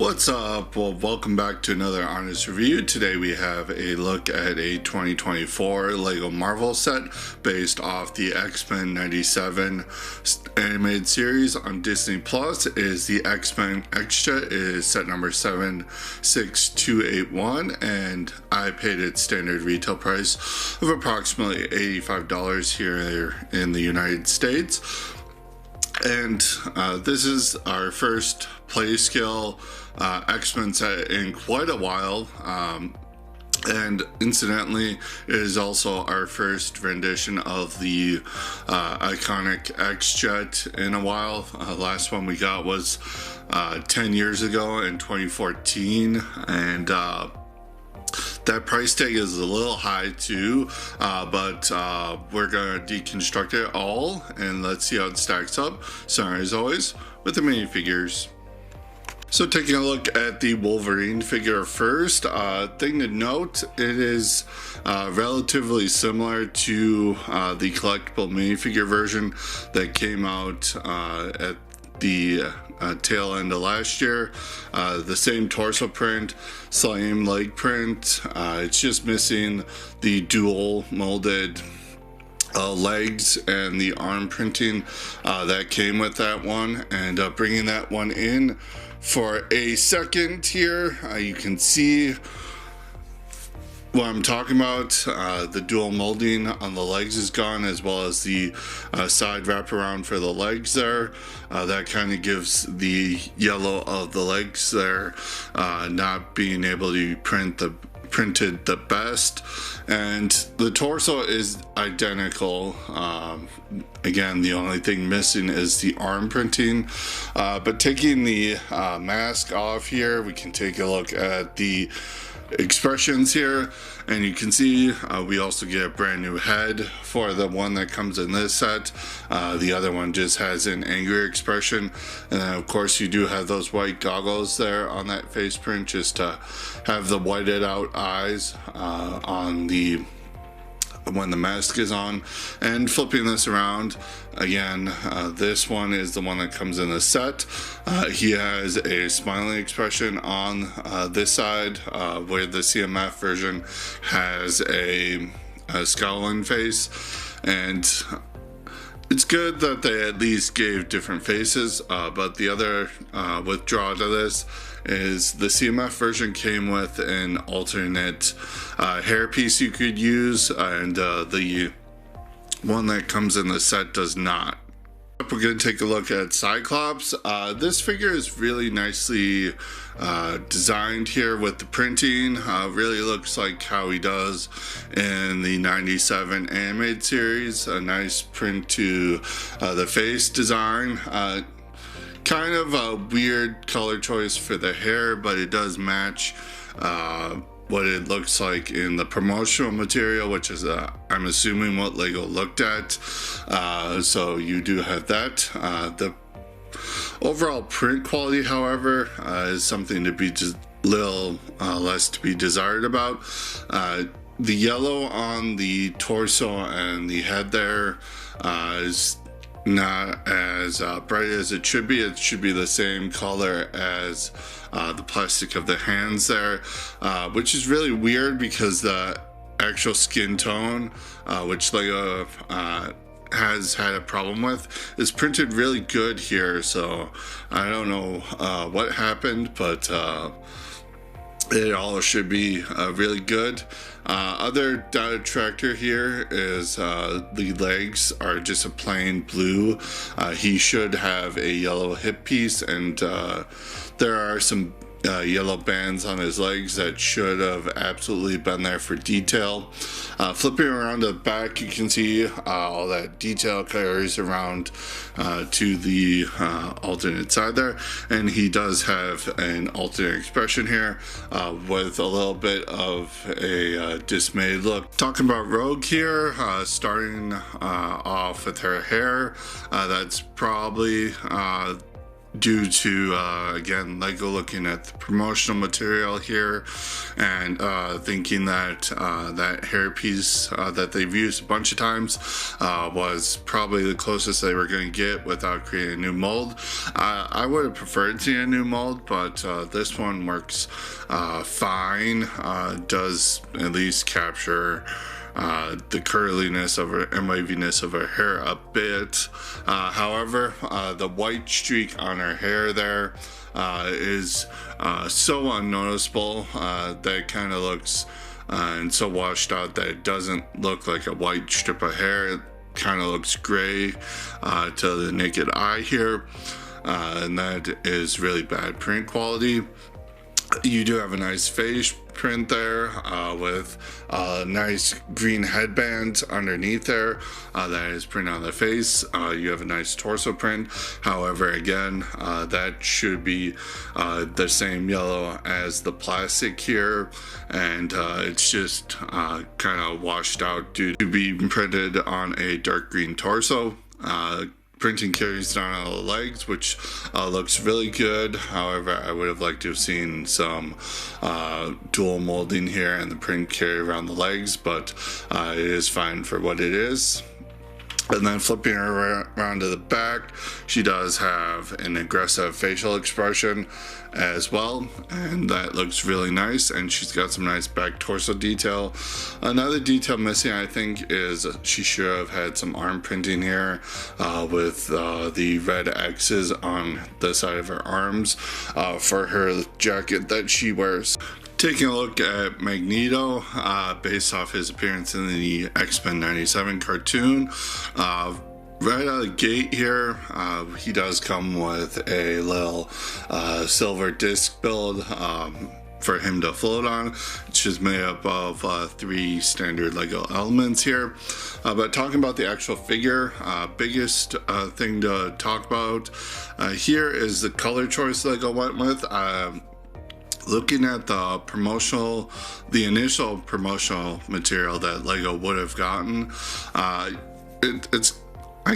What's up? Well, welcome back to another honest review. Today we have a look at a 2024 Lego Marvel set based off the X-Men 97 animated series on Disney Plus. Is the X-Men Extra, is set number 76281, and I paid its standard retail price of approximately $85 here in the United States. And this is our first play scale X-Men set in quite a while, and incidentally it is also our first rendition of the iconic X-Jet in a while. Last one we got was 10 years ago in 2014, and that price tag is a little high too, but we're gonna deconstruct it all and let's see how it stacks up. Starting as always with the minifigures. So taking a look at the Wolverine figure first, thing to note, it is relatively similar to the collectible minifigure version that came out at the tail end of last year. The same torso print, same leg print, it's just missing the dual molded legs and the arm printing that came with that one, and bringing that one in for a second here. You can see what I'm talking about. The dual molding on the legs is gone, as well as the side wraparound for the legs there. That kind of gives the yellow of the legs there not being able to printed the best, and the torso is identical. Again, the only thing missing is the arm printing, but taking the mask off here, we can take a look at the expressions here, and you can see we also get a brand new head for the one that comes in this set. The other one just has an angry expression, and then of course you do have those white goggles there on that face print just to have the whited out eyes on the when the mask is on. And flipping this around again, this one is the one that comes in the set. He has a smiling expression on this side, where the CMF version has a scowling face, and it's good that they at least gave different faces, but the other withdrawal to this is the CMF version came with an alternate hairpiece you could use, and the one that comes in the set does not. We're going to take a look at Cyclops. This figure is really nicely designed here with the printing. Really looks like how he does in the 97 animated series. A nice print to the face design. Kind of a weird color choice for the hair, but it does match what it looks like in the promotional material, which is I'm assuming what Lego looked at. So you do have that. The overall print quality, however, is something to be just little less to be desired about. The yellow on the torso and the head there is not as bright as it should be. It should be the same color as the plastic of the hands there, which is really weird because the actual skin tone, which Lego has had a problem with, is printed really good here. So I don't know what happened, but it all should be really good. Other data tractor here is the legs are just a plain blue. He should have a yellow hip piece, and there are some yellow bands on his legs that should have absolutely been there for detail. Flipping around to the back, you can see all that detail carries around to the alternate side there, and he does have an alternate expression here with a little bit of a dismayed look. Talking about Rogue here, starting off with her hair, that's probably due to again Lego looking at the promotional material here and thinking that that hairpiece that they've used a bunch of times was probably the closest they were going to get without creating a new mold. I would have preferred to see a new mold, but this one works fine. Does at least capture the curliness of her and waviness of her hair a bit. However, the white streak on her hair there is so unnoticeable that it kind of looks and so washed out that it doesn't look like a white strip of hair. It kind of looks gray to the naked eye here, and that is really bad print quality. You do have a nice face print there with a nice green headband underneath there that is print on the face. You have a nice torso print. However, again, that should be the same yellow as the plastic here, and it's just kind of washed out due to being printed on a dark green torso. Printing carries down all the legs, which looks really good. However, I would have liked to have seen some dual molding here and the print carry around the legs, but it is fine for what it is. And then flipping her around to the back, she does have an aggressive facial expression as well, and that looks really nice, and she's got some nice back torso detail. Another detail missing, I think, is she should have had some arm printing here with the red X's on the side of her arms for her jacket that she wears. Taking a look at Magneto, based off his appearance in the X-Men 97 cartoon, right out of the gate here, he does come with a little silver disc build for him to float on. It's just made up of 3 standard Lego elements here. But talking about the actual figure, biggest thing to talk about here is the color choice Lego went with. Looking at the initial promotional material that Lego would have gotten, I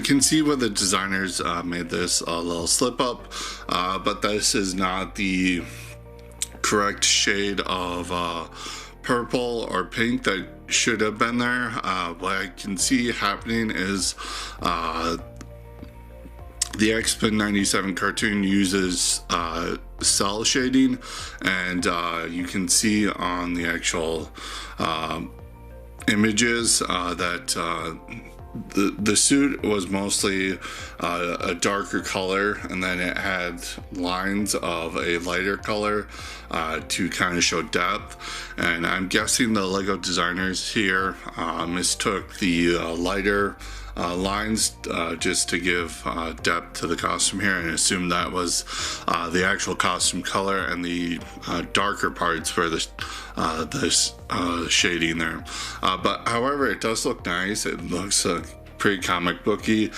can see where the designers made this a little slip up, but this is not the correct shade of purple or pink that should have been there. What I can see happening is the X-Men 97 cartoon uses cell shading, and you can see on the actual images that the suit was mostly a darker color, and then it had lines of a lighter color to kind of show depth. And I'm guessing the Lego designers here mistook the lighter lines just to give depth to the costume here, and assume that was the actual costume color, and the darker parts were the shading there. But however, it does look nice. It looks pretty comic booky.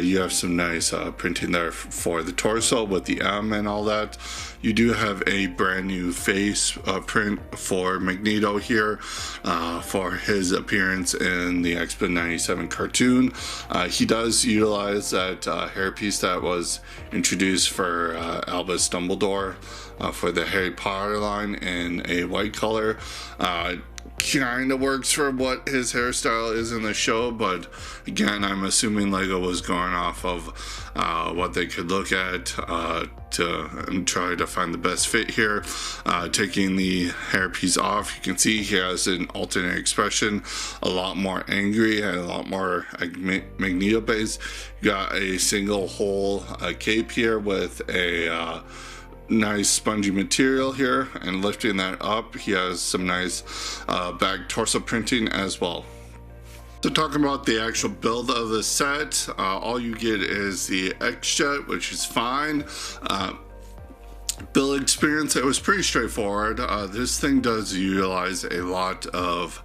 You have some nice printing there for the torso with the M and all that. You do have a brand new face print for Magneto here for his appearance in the X-Men 97 cartoon. He does utilize that hairpiece that was introduced for Albus Dumbledore for the Harry Potter line in a white color. Kind of works for what his hairstyle is in the show, but again, I'm assuming Lego was going off of what they could look at to try to find the best fit here. Taking the hairpiece off, you can see he has an alternate expression, a lot more angry and a lot more Magneto based. You got a single whole cape here with a nice spongy material here, and lifting that up, he has some nice back torso printing as well. So talking about the actual build of the set, all you get is the X-Jet, which is fine. Build experience, it was pretty straightforward. This thing does utilize a lot of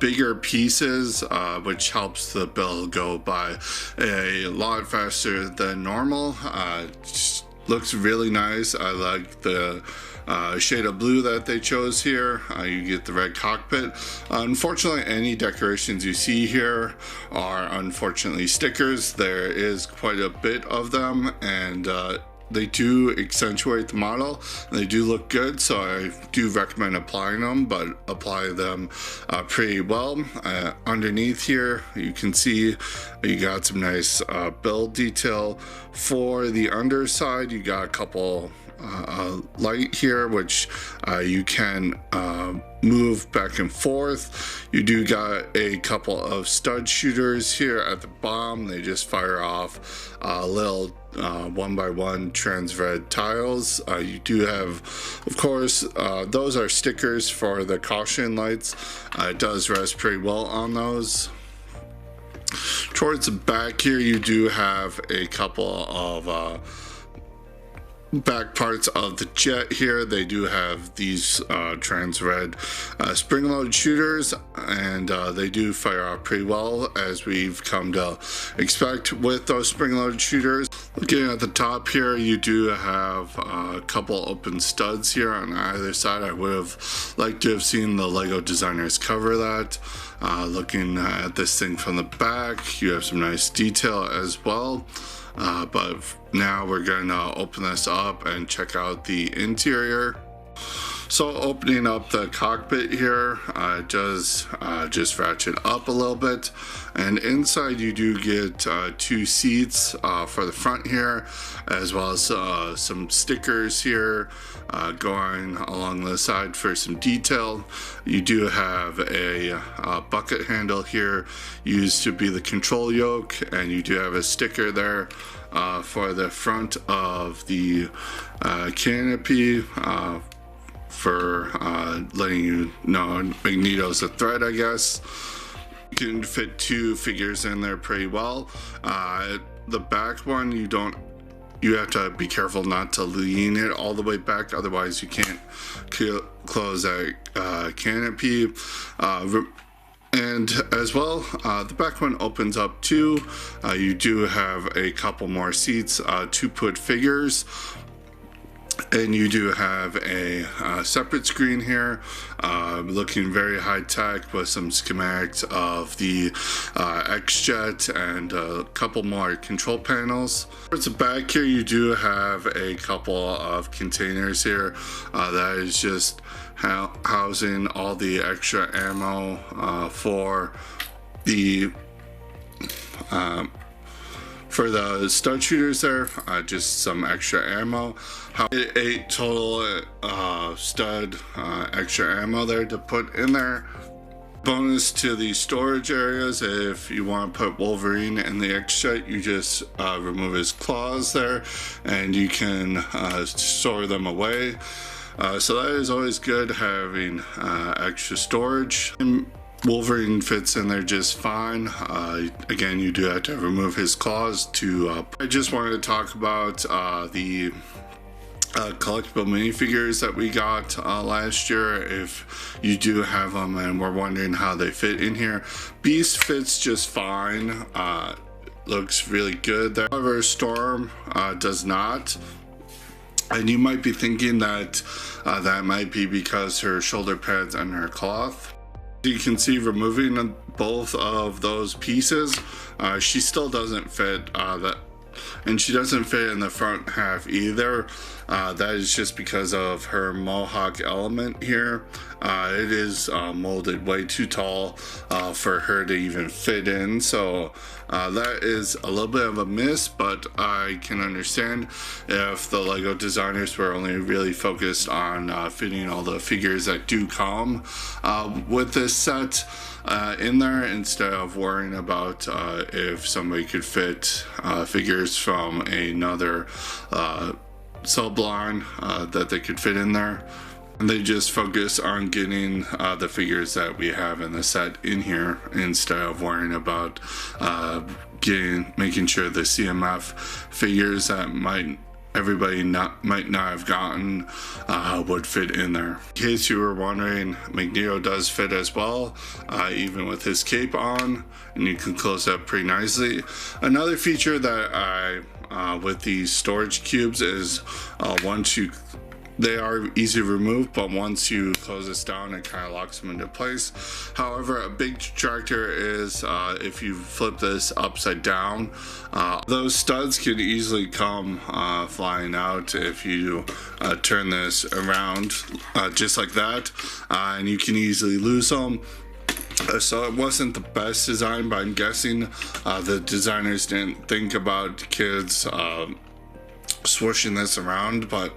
bigger pieces, which helps the build go by a lot faster than normal. Looks really nice. I like the shade of blue that they chose here. You get the red cockpit. Unfortunately, any decorations you see here are unfortunately stickers. There is quite a bit of them, and they do accentuate the model. They do look good, so I do recommend applying them, but apply them pretty well. Underneath here, you can see you got some nice build detail. For the underside, you got a couple light here, which you can move back and forth. You do got a couple of stud shooters here at the bottom. They just fire off little 1x1 trans red tiles. You do have, of course, those are stickers for the caution lights. It does rest pretty well on those. Towards the back here, you do have a couple of back parts of the jet here. They do have these trans red spring load shooters, and they do fire out pretty well, as we've come to expect with those spring load shooters. Looking at the top here, you do have a couple open studs here on either side. I would have liked to have seen the Lego designers cover that. Looking at this thing from the back, you have some nice detail as well. But now we're going to open this up and check out the interior. So opening up the cockpit here, it does just ratchet up a little bit, and inside you do get 2 seats for the front here, as well as some stickers here going along the side for some detail. You do have a bucket handle here used to be the control yoke, and you do have a sticker there for the front of the canopy for letting you know Magneto's a threat, I guess. You can fit 2 figures in there pretty well. The back one, you have to be careful not to lean it all the way back, otherwise you can't close that canopy. And as well, the back one opens up too. You do have a couple more seats to put figures. And you do have a separate screen here, looking very high tech with some schematics of the X-Jet and a couple more control panels. Towards the back here, you do have a couple of containers here that is just housing all the extra ammo for the stud shooters there, just some extra ammo. 8 total stud extra ammo there to put in there. Bonus to the storage areas, if you want to put Wolverine in the X-Jet, you just remove his claws there and you can store them away. So that is always good, having extra storage. Wolverine fits in there just fine. Again, you do have to remove his claws to... I just wanted to talk about the collectible minifigures that we got last year. If you do have them and we're wondering how they fit in here, Beast fits just fine. Looks really good there. However, Storm does not. And you might be thinking that that might be because her shoulder pads and her cloth. You can see, removing both of those pieces, she still doesn't fit that, and she doesn't fit in the front half either. That is just because of her mohawk element here. It is molded way too tall for her to even fit in, so that is a little bit of a miss, but I can understand if the Lego designers were only really focused on fitting all the figures that do come with this set in there, instead of worrying about if somebody could fit figures from another sub-line that they could fit in there. And they just focus on getting the figures that we have in the set in here, instead of worrying about making sure the CMF figures that everybody might not have gotten would fit in there. In case you were wondering, Magneto does fit as well, even with his cape on, and you can close up pretty nicely. Another feature that with these storage cubes is once you They are easy to remove, but once you close this down, it kind of locks them into place. However, a big detractor is if you flip this upside down, those studs can easily come flying out if you turn this around just like that, and you can easily lose them. So it wasn't the best design, but I'm guessing the designers didn't think about kids swooshing this around. But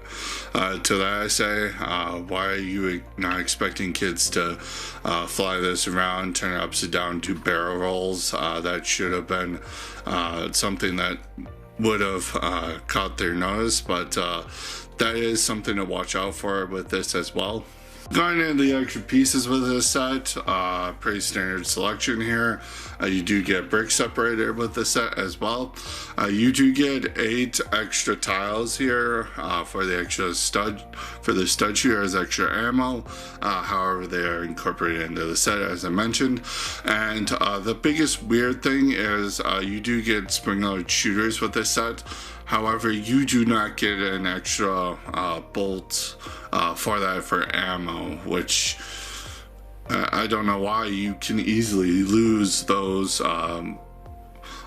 to that I say, why are you not expecting kids to fly this around, turn it upside down, do barrel rolls? That should have been something that would have caught their notice, but that is something to watch out for with this as well. Going into the extra pieces with this set, pretty standard selection here. You do get brick separator with the set as well. You do get 8 extra tiles here for the extra stud, for the stud shooter as extra ammo. However, they are incorporated into the set as I mentioned. And the biggest weird thing is you do get spring-loaded shooters with this set. However, you do not get an extra bolt for that for ammo, which I don't know why. You can easily lose those a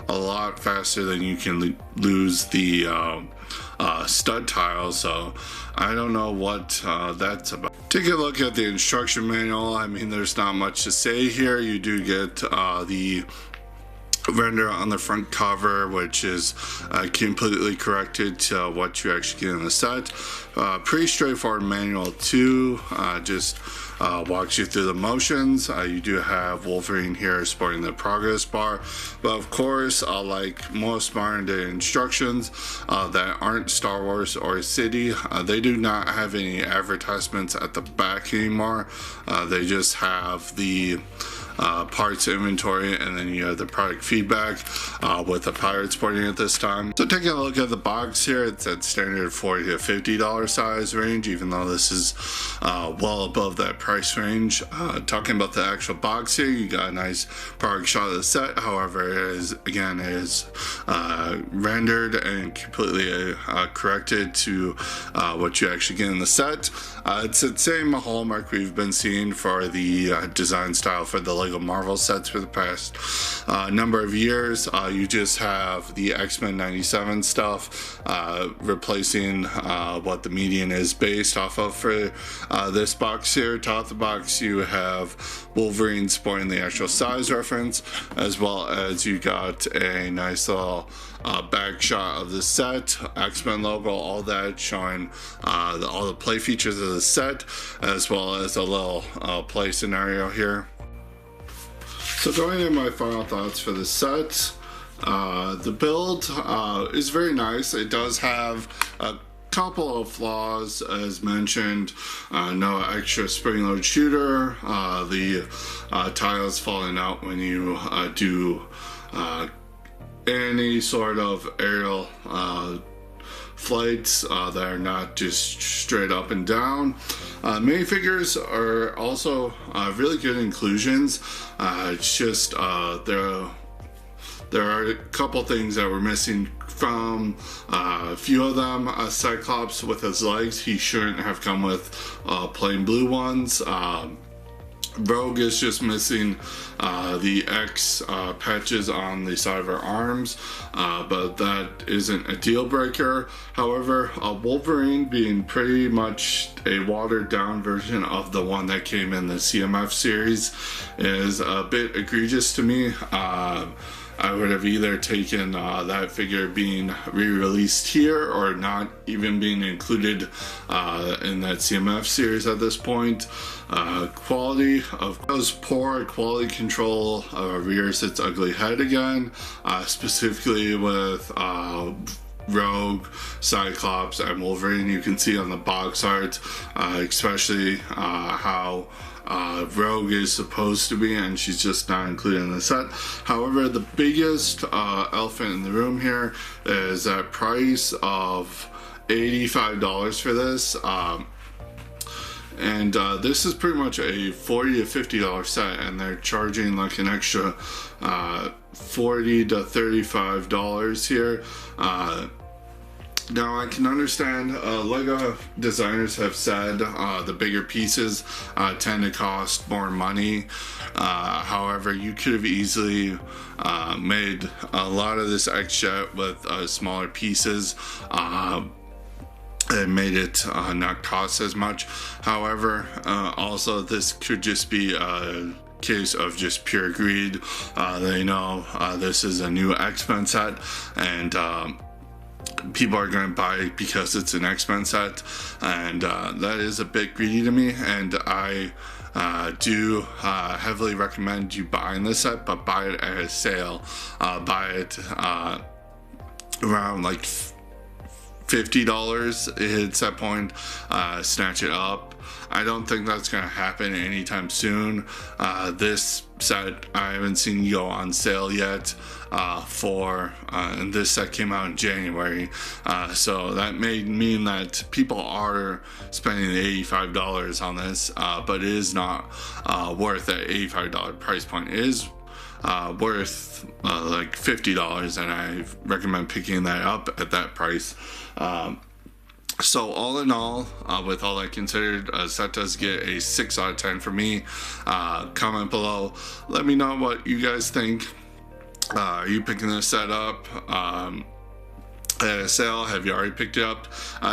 lot faster than you can lose the stud tiles, so I don't know what that's about. Take a look at the instruction manual. I mean, there's not much to say here. You do get the render on the front cover, which is completely corrected to what you actually get in the set. Pretty straightforward manual too, just walks you through the motions. You do have Wolverine here sporting the progress bar, but of course, like most modern day instructions that aren't Star Wars or City, they do not have any advertisements at the back anymore. They just have the parts inventory, and then you have the product feedback with the Pirates pointing at this time. So taking a look at the box here, it's at standard $40 to $50 size range, even though this is well above that price range. Talking about the actual box here, you got a nice product shot of the set. However, it is rendered and completely corrected to what you actually get in the set. It's the same hallmark we've been seeing for the design style for the Lego Marvel sets for the past number of years. You just have the X-Men 97 stuff replacing what the median is based off of for this box here. Top of the box, you have Wolverine sporting the actual size reference, as well as you got a nice little back shot of the set, X-Men logo, all that showing all the play features of the set, as well as a little play scenario here. So going into my final thoughts for the set, the build is very nice. It does have a couple of flaws as mentioned. No extra spring-loaded shooter, the tiles falling out when you do any sort of aerial flights that are not just straight up and down. Minifigures are also really good inclusions. It's just there are a couple things that were missing from a few of them. Cyclops with his legs, he shouldn't have come with plain blue ones. Rogue is just missing the X patches on the side of her arms, but that isn't a deal breaker. However, Wolverine being pretty much a watered down version of the one that came in the CMF series is a bit egregious to me. I would have either taken that figure being re-released here or not even being included in that CMF series at this point. Quality of those poor quality control rears its ugly head again, specifically with Rogue, Cyclops, and Wolverine. You can see on the box art, especially how Rogue is supposed to be, and she's just not included in the set. However, the biggest elephant in the room here is that price of $85 for this. And this is pretty much a $40 to $50 set, and they're charging like an extra $40 to $35 here. Now I can understand Lego designers have said the bigger pieces tend to cost more money. However, you could have easily made a lot of this extra with smaller pieces. It made it not cost as much. However, also this could just be a case of just pure greed. They know this is a new X-Men set, and people are going to buy it because it's an X-Men set, and that is a bit greedy to me. And I do heavily recommend you buying this set, but buy it at a sale. Buy it around like $50. It hits that point, snatch it up. I don't think that's going to happen anytime soon. This set I haven't seen go on sale yet and this set came out in January, so that may mean that people are spending the $85 on this, but it is not worth that $85 price point. It is worth like $50, and I recommend picking that up at that price. So all in all, with all that considered, set does get a 6 out of 10 for me. Comment below, let me know what you guys think. Are you picking this set up at a sale? Have you already picked it up?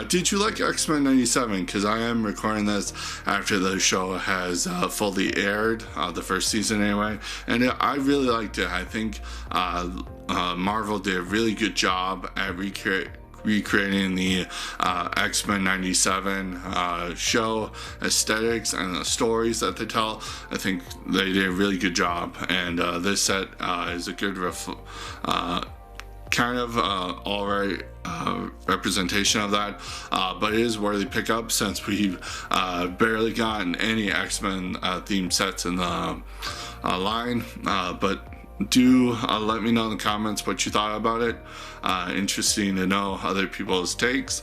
Did you like X-Men 97? Because I am recording this after the show has fully aired, the first season anyway, and I really liked it. I think Marvel did a really good job at recreating the X-Men 97 show aesthetics and the stories that they tell. I think they did a really good job, and this set is a good kind of alright representation of that, but it is worthy pickup since we've barely gotten any X-Men themed sets in the line. But do let me know in the comments what you thought about it. Interesting to know other people's takes.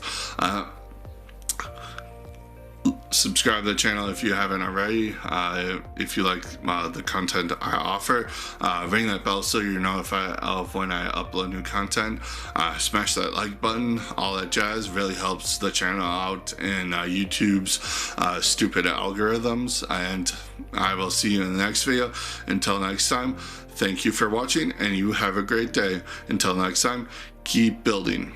Subscribe to the channel if you haven't already. If you like the content I offer, ring that bell so you're notified of when I upload new content. Smash that like button. All that jazz really helps the channel out in YouTube's stupid algorithms. And I will see you in the next video. Until next time, thank you for watching, and you have a great day. Until next time, keep building.